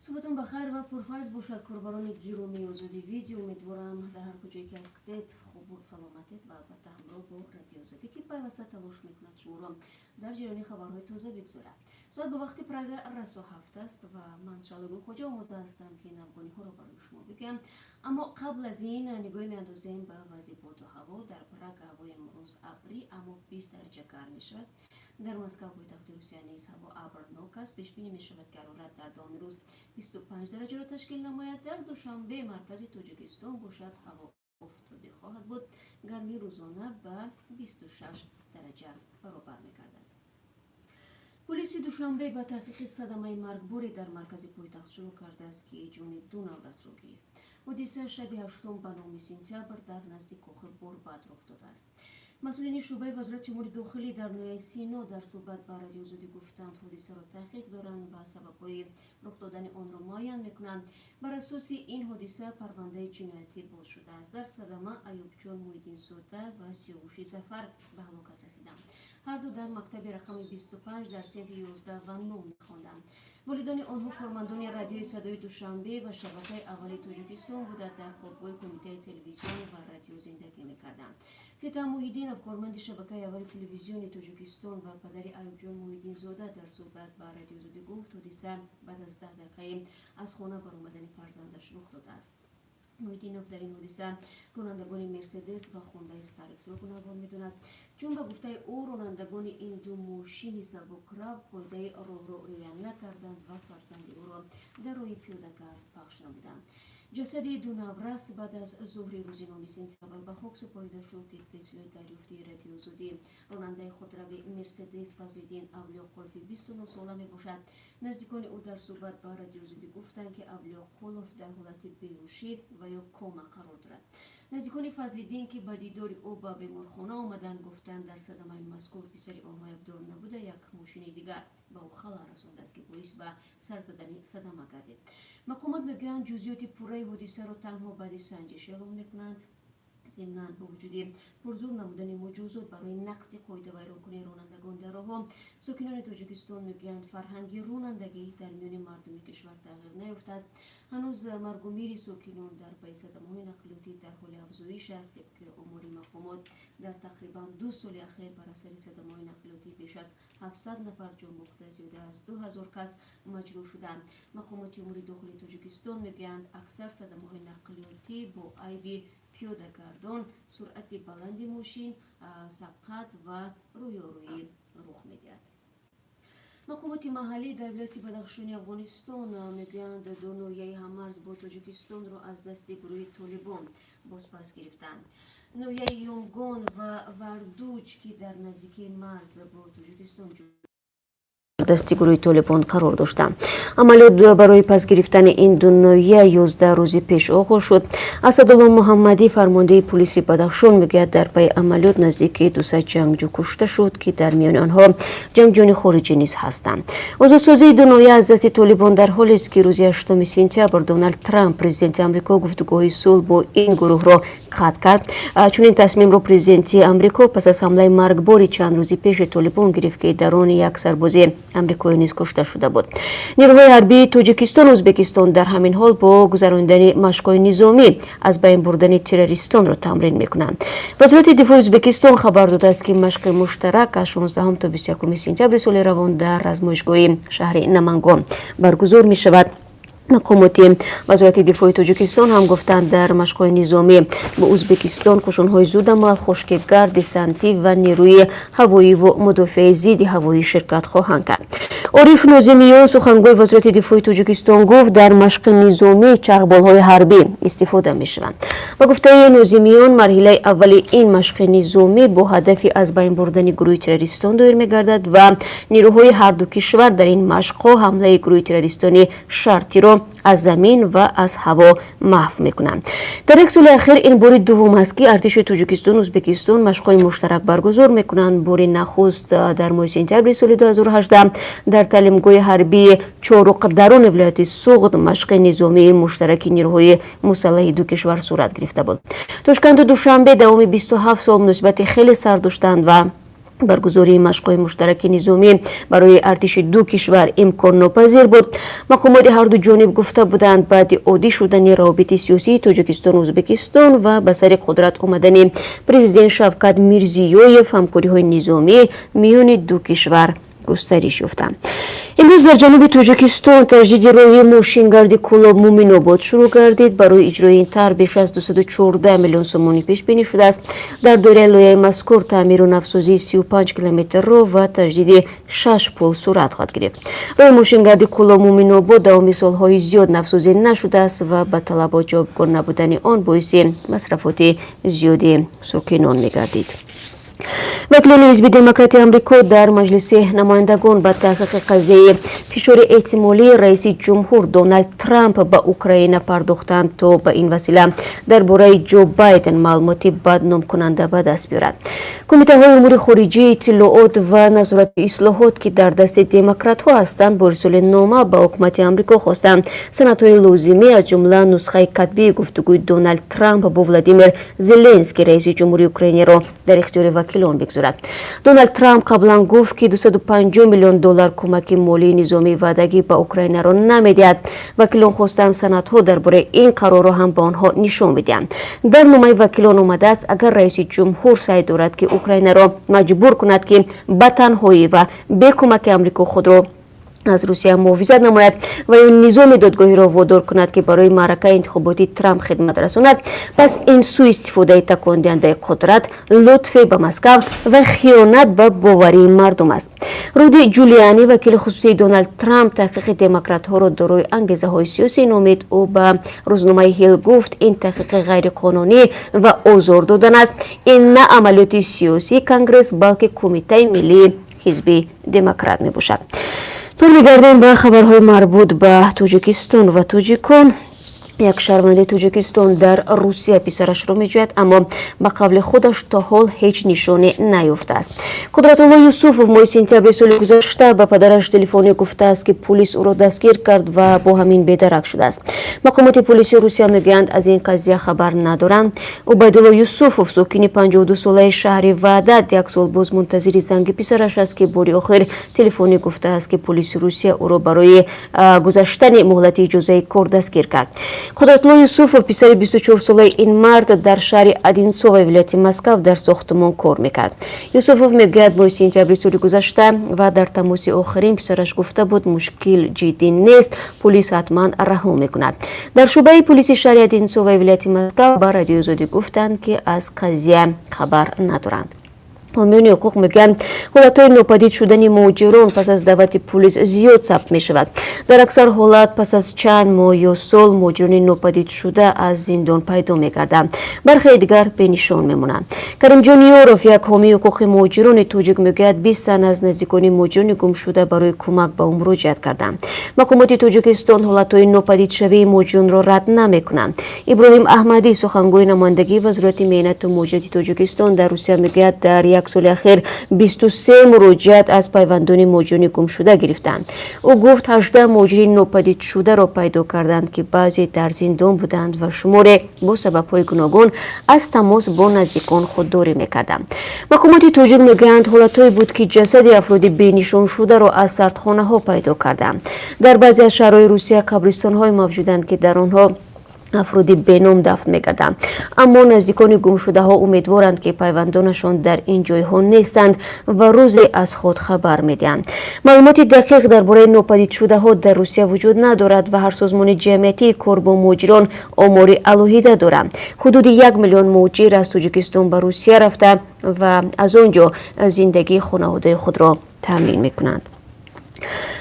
صبحتون بخیر و پرفیض باشد کاربران گرامی آزادی ویدیو. امیدوارم در هر کجایی که هستید خوب و سلامتید و البته همراه با رادیو آزادی که پیوسته تلاش میکند شما را در جریان خبرهای تازه بگذارد. ساعت به وقتی پرگ رسا هفت است و من شالگو کجا آماده هستم که نمگانی ها را برای شما بگم. اما قبل از این نگاهی میاندازیم به وضع باد و هوا. در پرگ هوای امروز ابری اما 20 درجه گرم میشود. در مسکو پایتخت روسیه نیز هوا ابرناک است. پیش بینی می شود که حرارت در دام روز 25 درجه را تشکیل نماید. در دوشنبه مرکز تاجیکستان باشد هوا افتاده خواهد بود. گرمی روزانه به 26 درجه برابر می گردد. پلیس دوشنبه به تحقیق صدمه مرگباری در مرکز پایتخت شروع کرده است که جان دو نورس را گرفت. حادثه شب 8 به 9 سپتامبر در نزدیک کاخ بورباد رخ داده است. مسئولین شعبه وزارت امور داخلی در نویای سینا در صحبت با رادیو آزادی گفتند حادثه را تحقیق دارند و سبب‌های رخ دادن آن را معاین میکنند. بر اساس این حادثه پرونده جنایتی باز شده است. در صدمه ایوب جان محیدین زاده و سیاوش ظفر به هلاکت رسیدند. هر دو در مکتب رقم 25 در صنف 11 و 9 می‌خواندند. والدان آنها کارمندان رادیوی صدای دوشنبه و شبکه اولی تاجیکستان بودند. در خوابگاه کمیته تلویزیون و رادیو زندگی می‌کردند. سیتا محیدین کارمند شبکه اولی تلویزیون تاجیکستان و پدر ایوب جان محیدین زاده در صحبت با رادیو آزادی گفت حادثه بعد از 10 دقیقه از خانه برآمدن فرزندش رخ داده است. محیدینوف در این حادثه رانندگان مرسدس و هوندا استارکس را گناهکار می‌داند، چون به گفته او رانندگان این دو ماشین سبک‌رو قاعده راه را رعایت نکردند و فرزند او را در راه پیاده‌گرد پخش نمودند. جسد دو نورس بعد از ظهر روز 9 سپتامبر به خاک سپرده شد. طبق اطلاع دریافتی رادیو آزادی راننده خودروی مرسدس فضل‌الدین اولیا قلفی 29 ساله میباشد. نزدیکان او در صحبت با رادیو آزادی گفتند که اولیا قلف در حالت بیهوشی و یا کما قرار دارد. نزدیکان فضل‌الدین که با دیدار او به بیمارخانه آمدند گفتند در صدمه مذکور پسر آنها یکدار نبوده، یک ماشین دیگر به او خلل رسانده است که باعث به سر زدن صدمه گردید. مقامات میگویند جزئیات پوره حادثه را تنها بعد سنجش اعلام میکنند. ضمناً با وجود پرزور نمودن مجازات برای نقض قاعده ویرانکنی رانندگان در راهها، ساکنان تاجیکستان میگویند فرهنگ رانندگی در میان مردم کشور تغییر نیافته است. هنوز مرگ و میر ساکنان در پی صدمه‌های نقلیاتی در حال افزایش است. طبق آمار مقامات در تقریباً 2 سال اخیر بر اثر صدمه‌های نقلیاتی بیش از 700 نفر جان باخته، زیاده از 2000 کس مجروح شدند. مقامات امور داخلی تاجیکستان میگویند اکثر صدمه‌های نقلیاتی با عیب پیاده‌گردان، سرعت بلند ماشین، سبقت و رویارویی رخ می‌دهد. مقامات محلی در ولایت بدخشان افغانستان میگویند دو ناحیه هم‌مرز با تاجیکستان را از دست گروه طالبان بازپس گرفتند. ناحیه یونگان و وردوچ که در نزدیکی مرز با تاجیکستان دستی گروه طالبان قرار داشتند. عملیات برای پس گرفتن این دو ناحیه 11 روز پیش آغاز شد. اسدالله محمدی فرمانده پلیس بدخشان میگوید در پی عملیات نزدیک 200 جنگجو کشته شد که در میان آنها جنگجویان خارجی نیز هستند. آزادسازی دو ناحیه از دست طالبان در حالی است که روز 8 سپتامبر دونالد ترامپ پرزیدنت آمریکا گفتگوهای صلح با این گروه را قطع کرد. چون این تصمیم را پرزیدنت آمریکا پس از حمله مرگباری چند روزی پیش طالبان گرفت که در آن یک سرباز آمریکایی نیز کشته شده بود. نیروهای حربی تاجیکستان و ازبکستان در همین حال با گذراندن مشق‌های نظامی از بین بردن تروریستان را تمرین می‌کنند. وزارت دفاع ازبکستان خبر داده است که مشق مشترک از 16 تا 21 سپتامبر سال روان در آزمایشگاه شهر نمنگان برگزار می‌شود. مقامات وزارت دفاع تاجیکستان هم گفتند در مشق‌های نظامی با ازبکستان کشتارهای زودعمل، خشکگرد سنتی و نیروی هوایی و مدافع ضد هوایی شرکت خواهند کرد. عارف ناظمیان سخنگوی وزارت دفاع تاجیکستان گفت در مشق نظامی چرخبال‌های حربی استفاده می‌شوند. و گفته ناظمیان مرحله اول این مشق نظامی با هدف از بین بردن گروه تروریستان دایر می‌گردد و نیروهای هر دو کشور در این مشق‌ها حمله گروه تروریستانی شرطی را از زمین و از هوا محو میکنند. در یک سال اخیر این بار دوم است که ارتش تاجیکستان و ازبکستان مشق‌های مشترک برگزار میکنند. بار نخست در ماه سپتامبر سال 2018 در تعلیمگاه حربی چاروق درون ولایت سوغد مشق نظامی مشترک نیروهای مسلح دو کشور صورت گرفته بود. تاشکند دوشنبه دوام 27 سال مناسبت خیلی سر داشتند و برگزاری مشق‌های مشترک نظامی برای ارتش دو کشور امکان ناپذیر بود. مقامات هر دو جانب گفته بودند بعد عادی شدن روابط سیاسی تاجیکستان و ازبکستان و به سر قدرت آمدن پرزیدنت شوکت میرزیویف همکاری‌های نظامی میان دو کشور گسترش یافتند. امروز در جنوب تاجیکستان تجدید راه ماشینگردی کلاب مومن‌آباد شروع گردید. برای اجرای این طرح بیش از 214 میلیون سومانی پیش بینی شده است. در دوره لایحه مذکور تعمیر و نوسازی 35 کیلومتر راه و تجدید 6 پل صورت خواهد گرفت. راه ماشینگردی کلاب مومن‌آباد داوم سال‌های زیاد نوسازی نشده است و به طلبات جوابگو نبودن آن باعث مصرفات زیادی ساکنان می‌گردید. وکیلان حزب دموکرات آمریکا در مجلس نمایندگان به تحقیق قضیه فشار احتمالی رئیس جمهور دونالد ترامپ به اوکراین پرداختند تا به این وسیله درباره جو بایدن معلومات بدنام کننده به دست بیارد. کمیته های امور خارجه، اطلاعات و نظارت اصلاحات که در دست دموکرات ها هستند با ارسال نامه به حکومت آمریکا خواستند سندهای لازمه از جمله نسخه کتبی گفتگوی دونالد ترامپ با ولادیمیر زلنسکی رئیس جمهوری اوکراین را در اختیار وکیلان بگذارد. دونالد ترامپ قبلا گفت که 250 میلیون دلار کمک مالی نظامی وعدگی به اوکراین را نمیدهد. وکیلان خواستند سندها درباره این قرار را هم به آنها نشان بدهند. در نامه وکیلان آمده است اگر رئیس جمهور سعی دارد که اوکراین را مجبور کند که به تنهایی و به کمک آمریکا خود را از روسیه محافظت نماید و یا نظام دادگاهی را وادار کند که برای معرکه انتخاباتی ترامپ خدمت رساند، پس این سوء استفاده تکان دهنده قدرت، لطف به مسکو و خیانت به باوری مردم است. رودی جولیانی وکیل خصوصی دونالد ترامپ تحقیق دموکرات ها را دارای انگیزه های سیاسی نامید. او به روزنامه هیل گفت این تحقیق غیر قانونی و آزار دادن است. این نه عملیات سیاسی کنگرس بلکه کمیته ملی حزب دموکرات می باشد. برمیگردیم به خبرهای مربوط به تاجیکستان و تاجیکان. یک شهروند تاجیکستان در روسیه پسرش را میجوید اما به قبل خودش تا حال هیچ نشانه نیافته است. قدرت الله یوسفوف ماه سپتامبر سال گذشته به پدرش تلفنی گفته است که پلیس او را دستگیر کرد و با همین بی‌درک شده است. مقامات پلیسی روسیه میگویند از این قضیه خبر ندارند. عبیدالله یوسفوف ساکن 52 ساله شهر وحدت یک سال باز منتظر زنگ پسرش است که بار آخر تلفنی گفته است که پلیس روسیه او را برای گذشتن مهلت اجازه کار دستگیر کرد. قدرت الله یوسفوف پسر 24 ساله این مرد در شهر ادینسو و ولایت مسکو در ساختمان کار میکرد. یوسفوف میگوید ماه سپتامبر سال گذشته و در تماس آخرین پسرش گفته بود مشکل جدی نیست، پلیس حتما رها میکند. در شعبه پلیس شهر ادینسو و ولایت مسکو به رادیو آزادی گفتند که از قضیه خبر ندارند. حامیان حقوق میگن حالتهای ناپدید شدن مهاجران پس از دعوت پلیس زیاد ثبت می شود. در اکثر حالات پس از چند ماه یا سال مهاجران ناپدید شده از زندان پیدا می گردند. برخی دیگر به نشان می مانند. کریم جان یوروف یک حامی حقوق مهاجران تاجیک میگوید 20 تن از نزدیکان مهاجران گم شده برای کمک به او مراجعت کردند. مقامات تاجیکستان حالتهای ناپدید شوی مهاجران را رد نمی کنند. ابراهیم احمدی سخنگوی نمایندگی وزارت مهنت و مهاجرت تاجیکستان در روسیه میگوید در یک سال اخیر 23 مراجعت از پیوندان مهاجران گم شده گرفتند. او گفت 18 مهاجرین ناپدید شده را پیدا کردند که بعضی در زندان بودند و شمار با سبب‌های گوناگون از تماس با نزدیکان خودداری می‌کردند. مقامات تاجیک میگویند حالت‌هایی بود که جسد افراد بی‌نشان شده را از سردخانه‌ها پیدا کردند. در بعضی از شهرهای روسیه قبرستان‌های موجودند که در آنها افراد بینام دفن می‌گردند، اما نزدیکان گم شده ها امیدوارند که پیوندانشان در این جایها نیستند و روزی از خود خبر می‌دهند. معلومات دقیق درباره ناپدید شده ها در روسیه وجود ندارد و هر سازمان جمعیتی کار با مهاجران آمار علیحده دارد. حدود 1 میلیون مهاجر از تاجیکستان به روسیه رفته و از آنجا زندگی خانواده خود را تامین می‌کنند.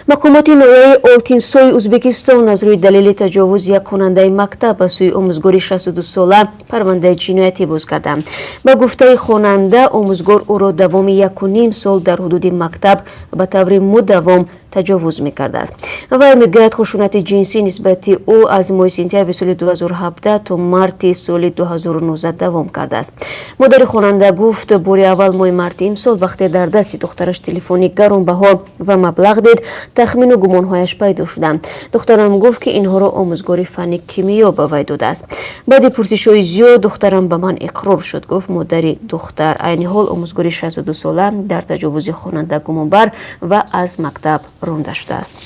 مقامات ناحیه آلتینسوی ازبکستان از روی دلیل تجاوز یک خواننده مکتب به سوی آموزگار 62 ساله پرونده جنایتی باز کردند. به گفته خواننده آموزگار او را دوام 1.5 سال در حدود مکتب به طور مداوم تجاوز میکرده است. و میگوید خشونت جنسی نسبت او از ماه سپتامبر سال 2017 تا مارت سال 2019 دوام کرده است. مادر خواننده گفت بار اول ماه مارت امسال وقتی در دست دخترش تلفنی گرانبها و مبلغ دید تخمین و گمانهایش پیدا شد. دخترم گفت که اینها را آموزگار فن کیمیا به وی داده است. بعد پرسش‌های زیاد دخترم به من اقرار شد. گفت مادر دختر عین حال آموزگار 62 ساله در تجاوز خواننده گمان بر و از مکتب رانده شده است.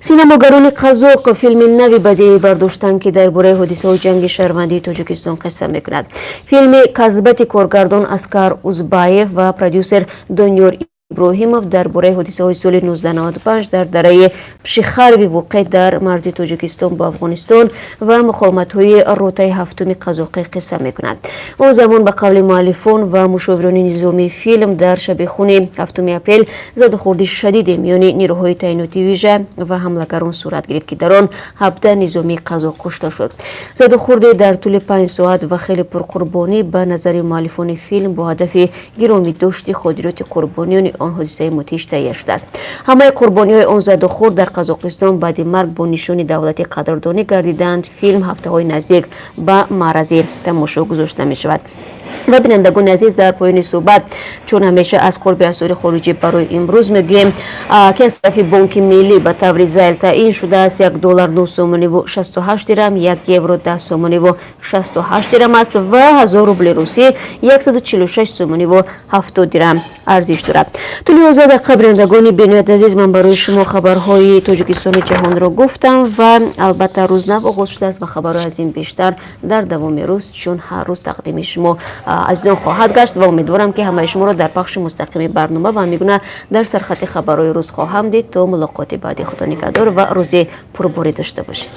سینماگران قزاق فیلم نوی بدیعی برداشتند که درباره حادثه جنگ شهروندی تاجیکستان قصه میکند. فیلم کسبت کارگردان اسکر اوزبایف و پرودیوسر دانیار ابراهیموف درباره حادثه سال 1995 در دره پشیخروی واقع در مرز تاجیکستان با افغانستان و مقاومت‌های روتای هفتم قزاقی قصه میکند. او زمان به قول مؤلفان و مشاوران نظامی فیلم در شبخون 7 اپریل زدوخوردی شدید میان نیروهای تعیناتی ویژه و حمله‌گران صورت گرفت که در آن 17 نظامی قزاق کشته شد. زدوخوردی در طول 5 ساعت و خیلی پرقربانی به نظر مؤلفان فیلم با هدف گرامی داشت خاطرات قربانیان آن حادثه متیش تهیه شده است. همه قربانی‌های آن زدوخورد در قزاقستان بعد مرگ با نشان دولتی قدردانی گردیدند. فیلم هفته‌های نزدیک به معرض تماشا گذاشته می شود. و بینندگان عزیز در پایان صحبت چون همیشه از قرب اسعار خارجی برای امروز میگیم که از طرف بانک ملی به طور ذیل تعیین شده است $1 9 سومانی و 68 درم، 1 یورو 10 سومانی و 68 درم است و 1000 روبل روسی 146 سومانی و 70 درم ارزش دارد. تو لیازه دقیقه بینندگان بینیت عزیز من برای شما خبرهای تاجیکستان جهان را گفتم و البته روزنو آغاز شده است و خبرهای از این بیشتر در دوام روز چون هر روز تقدیم شما عزیزان خواهد گشت و امیدوارم که همه شما را در پخش مستقیم برنامه و میگونه در سرخط خبرهای روز خواهم دید. تا ملاقات بعدی خدا نگهدار و روزی پرباری داشته باشید.